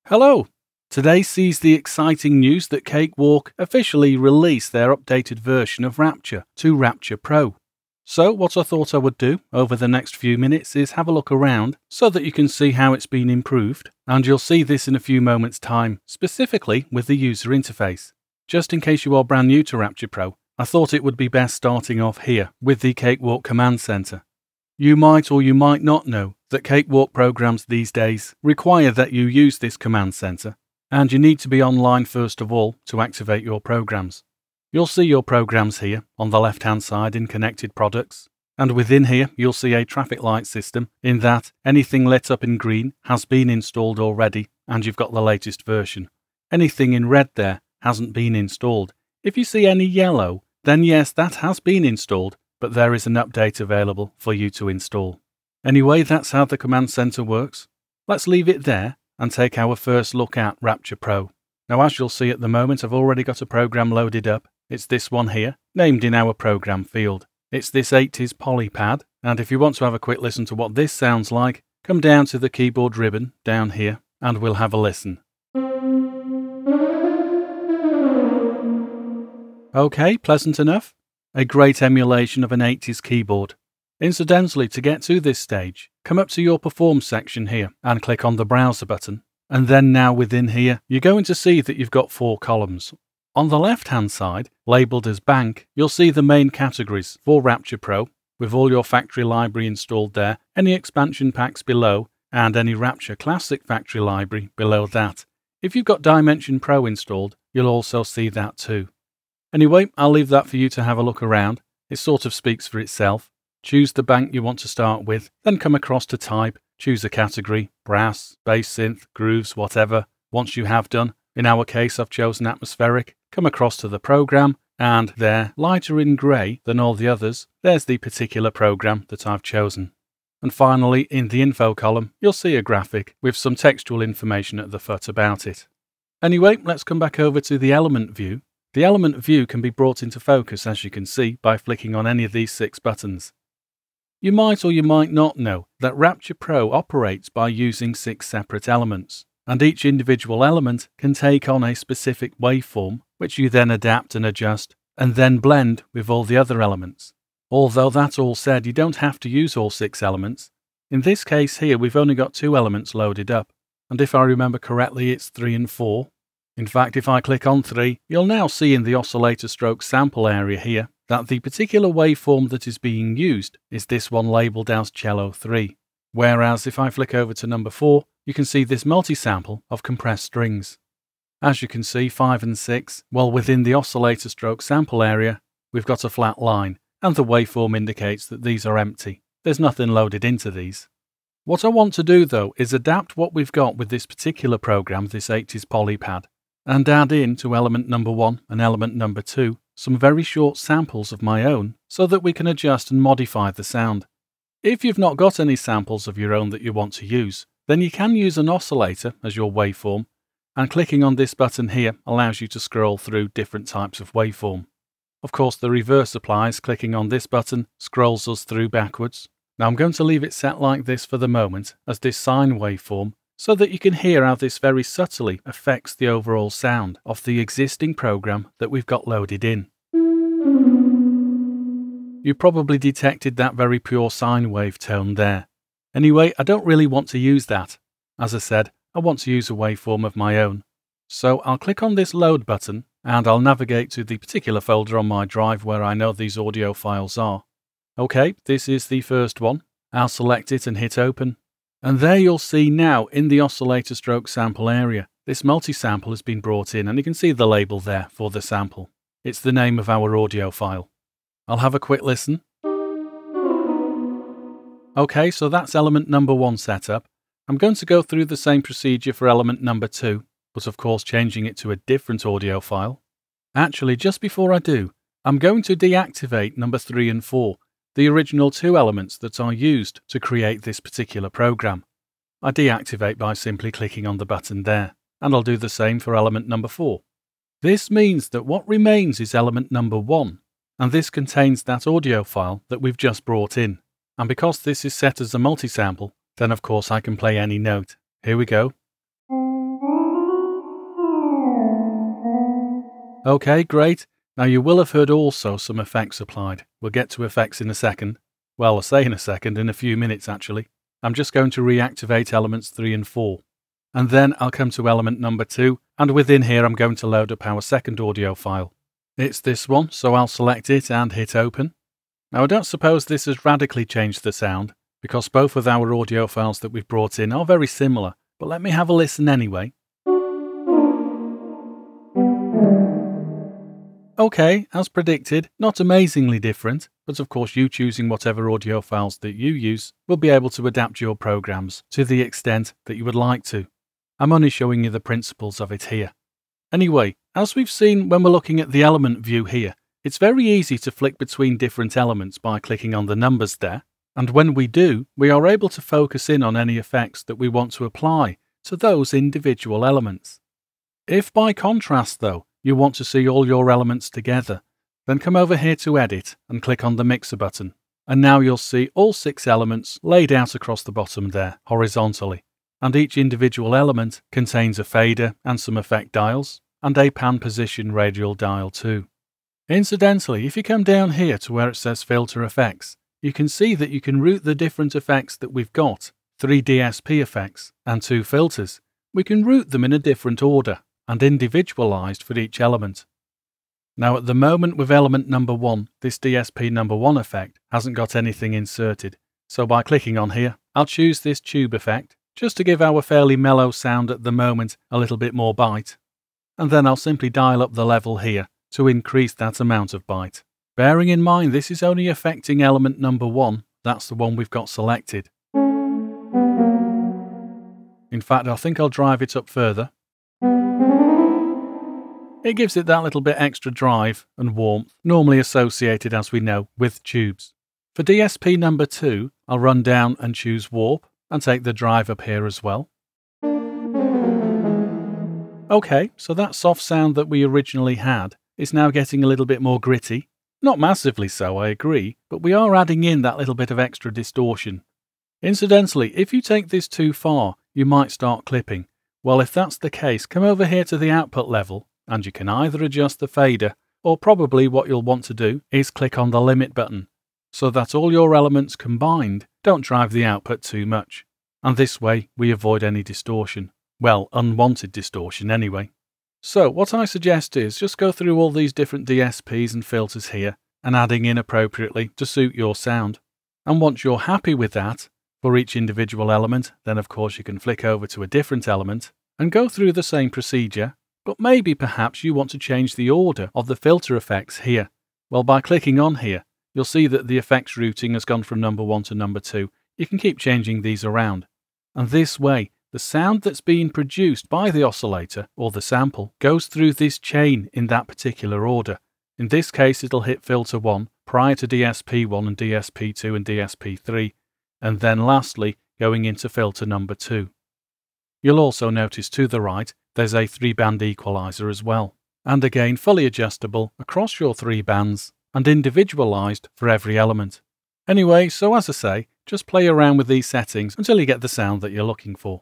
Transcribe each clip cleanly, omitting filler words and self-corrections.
Hello! Today sees the exciting news that Cakewalk officially released their updated version of Rapture to Rapture Pro. So what I thought I would do over the next few minutes is have a look around so that you can see how it's been improved, and you'll see this in a few moments' time, specifically with the user interface. Just in case you are brand new to Rapture Pro, I thought it would be best starting off here with the Cakewalk Command Center. You might or you might not know that Cakewalk programs these days require that you use this command center, and you need to be online first of all to activate your programs. You'll see your programs here on the left hand side in Connected Products, and within here you'll see a traffic light system in that anything lit up in green has been installed already and you've got the latest version. Anything in red there hasn't been installed. If you see any yellow, then yes, that has been installed, but there is an update available for you to install. Anyway, that's how the command center works. Let's leave it there and take our first look at Rapture Pro. Now, as you'll see at the moment, I've already got a program loaded up. It's this one here, named in our program field. It's this 80s polypad, and if you want to have a quick listen to what this sounds like, come down to the keyboard ribbon down here and we'll have a listen. Okay, pleasant enough. A great emulation of an 80s keyboard. Incidentally, to get to this stage, come up to your Perform section here and click on the Browser button. And then now within here, you're going to see that you've got 4 columns. On the left-hand side, labelled as Bank, you'll see the main categories for Rapture Pro, with all your factory library installed there, any expansion packs below, and any Rapture Classic factory library below that. If you've got Dimension Pro installed, you'll also see that too. Anyway, I'll leave that for you to have a look around. It sort of speaks for itself. Choose the bank you want to start with, then come across to Type, choose a category, brass, bass synth, grooves, whatever. Once you have done, in our case I've chosen atmospheric, come across to the program, and there, lighter in grey than all the others, there's the particular program that I've chosen. And finally, in the info column, you'll see a graphic with some textual information at the foot about it. Anyway, let's come back over to the element view. The element view can be brought into focus, as you can see, by flicking on any of these 6 buttons. You might or you might not know that Rapture Pro operates by using 6 separate elements, and each individual element can take on a specific waveform, which you then adapt and adjust, and then blend with all the other elements. Although that all said, you don't have to use all 6 elements. In this case here, we've only got 2 elements loaded up, and if I remember correctly, it's 3 and 4. In fact, if I click on 3, you'll now see in the oscillator stroke sample area here that the particular waveform that is being used is this one labelled as Cello 3. Whereas if I flick over to number 4, you can see this multi-sample of compressed strings. As you can see, 5 and 6, well, within the oscillator stroke sample area, we've got a flat line, and the waveform indicates that these are empty. There's nothing loaded into these. What I want to do though is adapt what we've got with this particular program, this 80s polypad, and add in to element number 1 and element number 2 some very short samples of my own so that we can adjust and modify the sound. If you've not got any samples of your own that you want to use, then you can use an oscillator as your waveform, and clicking on this button here allows you to scroll through different types of waveform. Of course, the reverse applies. Clicking on this button scrolls us through backwards. Now I'm going to leave it set like this for the moment as this sine waveform, so that you can hear how this very subtly affects the overall sound of the existing program that we've got loaded in. You probably detected that very pure sine wave tone there. Anyway, I don't really want to use that. As I said, I want to use a waveform of my own. So I'll click on this load button and I'll navigate to the particular folder on my drive where I know these audio files are. Okay, this is the first one. I'll select it and hit open. And there you'll see now in the oscillator stroke sample area, this multi-sample has been brought in, and you can see the label there for the sample. It's the name of our audio file. I'll have a quick listen. Okay, so that's element number 1 set up. I'm going to go through the same procedure for element number 2, but of course changing it to a different audio file. Actually, just before I do, I'm going to deactivate number 3 and 4. The original 2 elements that are used to create this particular program. I deactivate by simply clicking on the button there, and I'll do the same for element number 4. This means that what remains is element number 1, and this contains that audio file that we've just brought in. And because this is set as a multi-sample, then of course I can play any note. Here we go. Okay, great. Now you will have heard also some effects applied. We'll get to effects in a second. Well, I say in a second, in a few minutes actually. I'm just going to reactivate elements 3 and 4. And then I'll come to element number 2, and within here I'm going to load up our second audio file. It's this one, so I'll select it and hit open. Now I don't suppose this has radically changed the sound, because both of our audio files that we've brought in are very similar, but let me have a listen anyway. Okay, as predicted, not amazingly different, but of course you choosing whatever audio files that you use will be able to adapt your programs to the extent that you would like to. I'm only showing you the principles of it here. Anyway, as we've seen when we're looking at the element view here, it's very easy to flick between different elements by clicking on the numbers there, and when we do, we are able to focus in on any effects that we want to apply to those individual elements. If by contrast though, you want to see all your elements together, then come over here to Edit and click on the Mixer button, and now you'll see all 6 elements laid out across the bottom there, horizontally, and each individual element contains a fader and some effect dials, and a pan position radial dial too. Incidentally, if you come down here to where it says Filter Effects, you can see that you can route the different effects that we've got, 3 DSP effects and 2 filters. We can route them in a different order and individualized for each element. Now at the moment with element number 1, this DSP number 1 effect hasn't got anything inserted, so by clicking on here, I'll choose this tube effect, just to give our fairly mellow sound at the moment a little bit more bite, and then I'll simply dial up the level here to increase that amount of bite. Bearing in mind this is only affecting element number 1, that's the one we've got selected. In fact, I think I'll drive it up further. It gives it that little bit extra drive and warmth, normally associated, as we know, with tubes. For DSP number 2, I'll run down and choose Warp, and take the drive up here as well. Okay, so that soft sound that we originally had is now getting a little bit more gritty. Not massively so, I agree, but we are adding in that little bit of extra distortion. Incidentally, if you take this too far, you might start clipping. Well, if that's the case, come over here to the output level, and you can either adjust the fader, or probably what you'll want to do is click on the limit button, so that all your elements combined don't drive the output too much. And this way we avoid any distortion. Well, unwanted distortion anyway. So what I suggest is just go through all these different DSPs and filters here, and adding in appropriately to suit your sound. And once you're happy with that, for each individual element, then of course you can flick over to a different element, and go through the same procedure, but maybe perhaps you want to change the order of the filter effects here. Well, by clicking on here, you'll see that the effects routing has gone from number 1 to number 2. You can keep changing these around. And this way, the sound that's being produced by the oscillator, or the sample, goes through this chain in that particular order. In this case, it'll hit filter 1 prior to DSP 1 and DSP 2 and DSP 3, and then lastly, going into filter number 2. You'll also notice to the right, there's a 3-band equalizer as well, and again fully adjustable across your 3 bands and individualized for every element. Anyway, so as I say, just play around with these settings until you get the sound that you're looking for.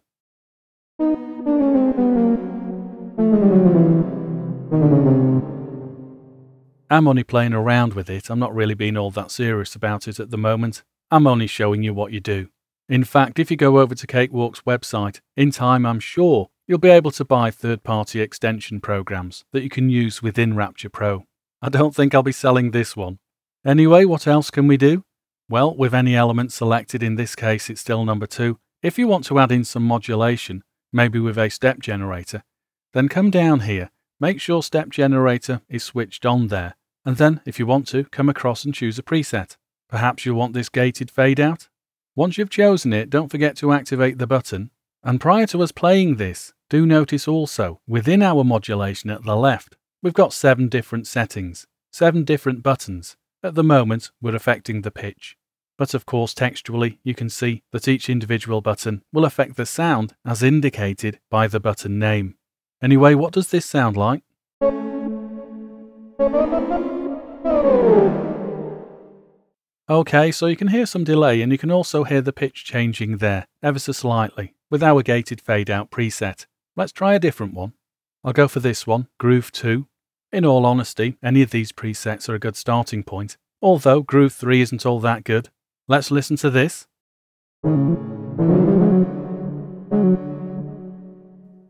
I'm only playing around with it, I'm not really being all that serious about it at the moment. I'm only showing you what you do. In fact, if you go over to Cakewalk's website, in time I'm sure you'll be able to buy third-party extension programs that you can use within Rapture Pro. I don't think I'll be selling this one. Anyway, what else can we do? Well, with any element selected, in this case it's still number 2, if you want to add in some modulation, maybe with a step generator, then come down here, make sure step generator is switched on there, and then, if you want to, come across and choose a preset. Perhaps you want this gated fade out? Once you've chosen it, don't forget to activate the button. And prior to us playing this, do notice also, within our modulation at the left, we've got 7 different settings, 7 different buttons. At the moment, we're affecting the pitch. But of course, textually, you can see that each individual button will affect the sound as indicated by the button name. Anyway, what does this sound like? Okay, so you can hear some delay, and you can also hear the pitch changing there, ever so slightly, with our gated fade out preset. Let's try a different one. I'll go for this one, Groove 2. In all honesty, any of these presets are a good starting point, although Groove 3 isn't all that good. Let's listen to this.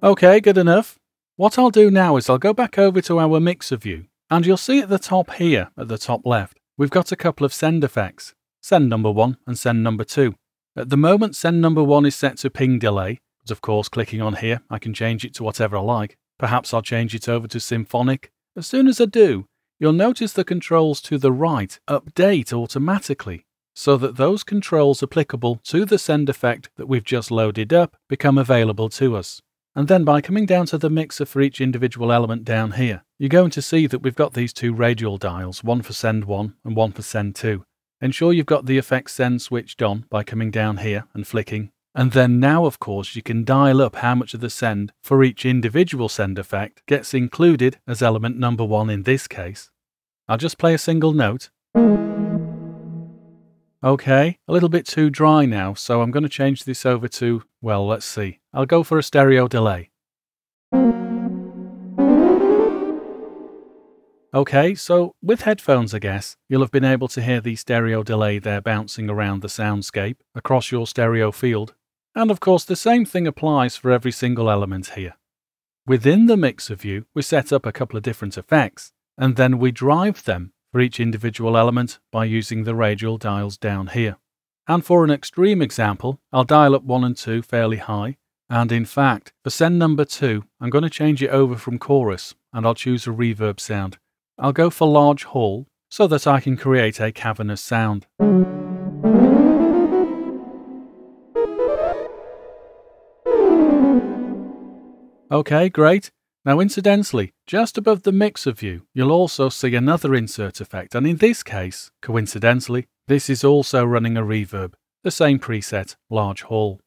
Okay, good enough. What I'll do now is I'll go back over to our mixer view, and you'll see at the top here, at the top left, we've got a couple of send effects, send number 1 and send number 2. At the moment, send number 1 is set to ping delay, but of course clicking on here I can change it to whatever I like. Perhaps I'll change it over to symphonic. As soon as I do, you'll notice the controls to the right update automatically, so that those controls applicable to the send effect that we've just loaded up become available to us. And then by coming down to the mixer for each individual element down here, you're going to see that we've got these two radial dials, one for send 1 and one for send 2. Ensure you've got the effect send switched on by coming down here and flicking. And then now, of course, you can dial up how much of the send for each individual send effect gets included as element number 1 in this case. I'll just play a single note. Okay, a little bit too dry now, so I'm going to change this over to, well, let's see. I'll go for a stereo delay. Okay, so with headphones, I guess, you'll have been able to hear the stereo delay there bouncing around the soundscape across your stereo field. And of course, the same thing applies for every single element here. Within the mixer view, we set up a couple of different effects, and then we drive them for each individual element by using the radial dials down here. And for an extreme example, I'll dial up 1 and 2 fairly high, and in fact, for send number 2, I'm going to change it over from chorus, and I'll choose a reverb sound. I'll go for large hall, so that I can create a cavernous sound. Okay, great. Now incidentally, just above the mixer view, you'll also see another insert effect, and in this case, coincidentally, this is also running a reverb, the same preset, large hall.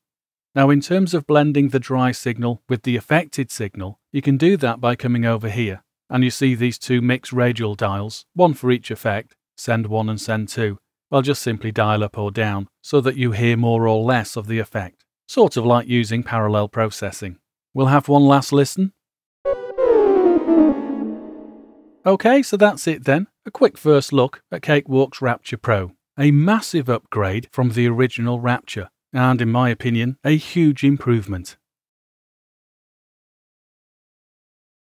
Now in terms of blending the dry signal with the affected signal, you can do that by coming over here, and you see these two mix radial dials, one for each effect, send 1 and send 2. I'll just simply dial up or down, so that you hear more or less of the effect, sort of like using parallel processing. We'll have one last listen. Okay, so that's it then. A quick first look at Cakewalk's Rapture Pro. A massive upgrade from the original Rapture, and in my opinion, a huge improvement.